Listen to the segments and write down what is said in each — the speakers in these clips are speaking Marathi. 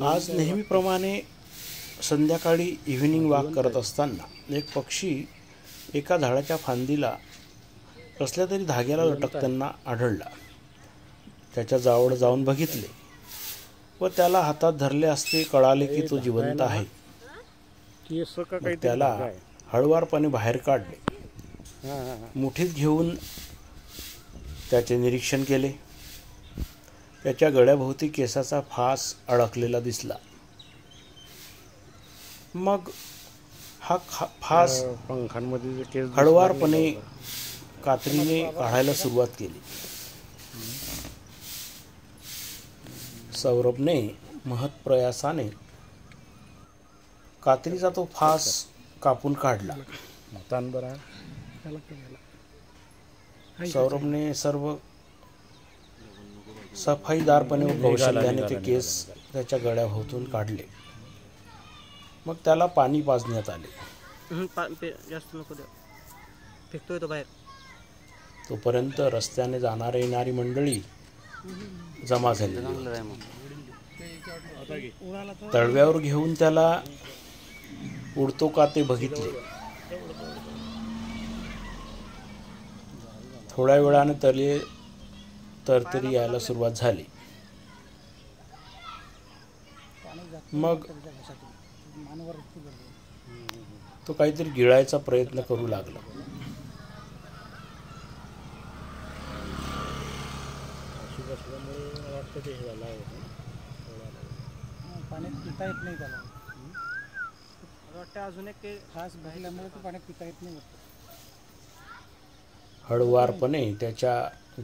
आज नेहमीप्रमाणे संध्याकाळी इव्हिनिंग वॉक करत असताना एक पक्षी एका झाडाच्या फांदीला कसल्या तरी धाग्याला लटकताना आढळला. त्याच्या जवळ जाऊन बघितले व त्याला हातात धरले असते कळाले की तो जिवंत आहे. त्याला हळुवारपणे बाहेर काढले. मुठीत घेऊन त्याचे निरीक्षण केले. त्याच्या गळ्याभोवती केसाचा फास अडकलेला दिसला. मग हा फास पंखांमध्ये हळुवारपणे कात्रीने काढायला सुरुवात केली. सौरभने महत्प्रयासाने कात्रीचा तो फास कापून काढला. सौरभने सर्व सफाईदारपणे व कौशल्याने ते केस त्याच्या गळ्याभोवतून काढले. मग त्याला पाणी पाजण्यात आले. जास्त नको द्या, फेकतोय तो बाहेर. तोपर्यंत रस्त्याने जाणारी येणारी मंडळी जमा झाली. तळव्यावर घेऊन त्याला उडतो का ते बघितले. थोड्या वेळाने तरतरी यायला सुरुवात झाली. मग तो काहीतरी गिळायचा प्रयत्न करू लागला. पाण्यात पिता येत नाही त्याला. वाटतं अजून एक खास भरल्यामुळे तो पाण्यात पिता येत नाही. हळुवारपणे त्याच्या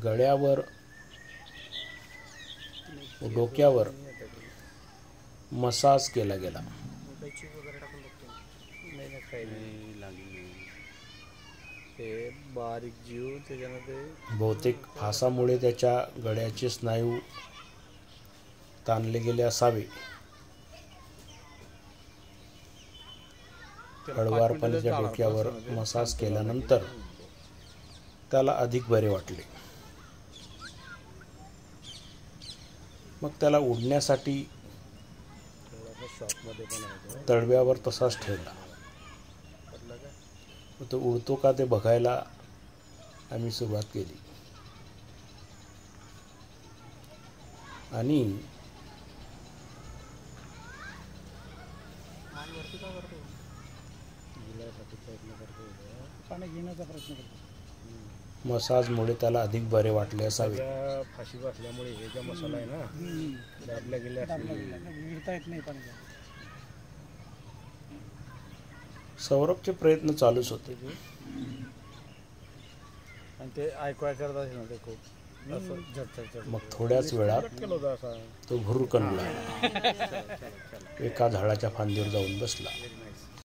गळ्यावर डोक्यावर मसाज केला गेला. बारीक जीव त्याच्यामध्ये बहुतेक फासामुळे त्याच्या गळ्याचे स्नायू ताणले गेले असावे. हळुवारपणे त्या डोक्यावर मसाज केल्यानंतर त्याला अधिक बरे वाटले. मग त्याला उडण्यासाठी तळव्यावर तसाच ठेवला. तो उडतो का ते बघायला आम्ही सुरुवात केली. आणि पाणी घेण्याचा प्रयत्न करतो. मसाजमुळे त्याला अधिक बरे वाटले असावे. फाशी बसल्यामुळे हे ज्या मसाला आहे ना दाबल्या गेल्या गिळता येत नाही पाण्याला. सौरभचे प्रयत्न चालूच होते. आणि ते ऐकवाय करत असेल ना ते खूप असं झटझट. मग थोड्याच वेळात तो भुरकन उडाला. एका झाडाच्या फांदीवर जाऊन बसला.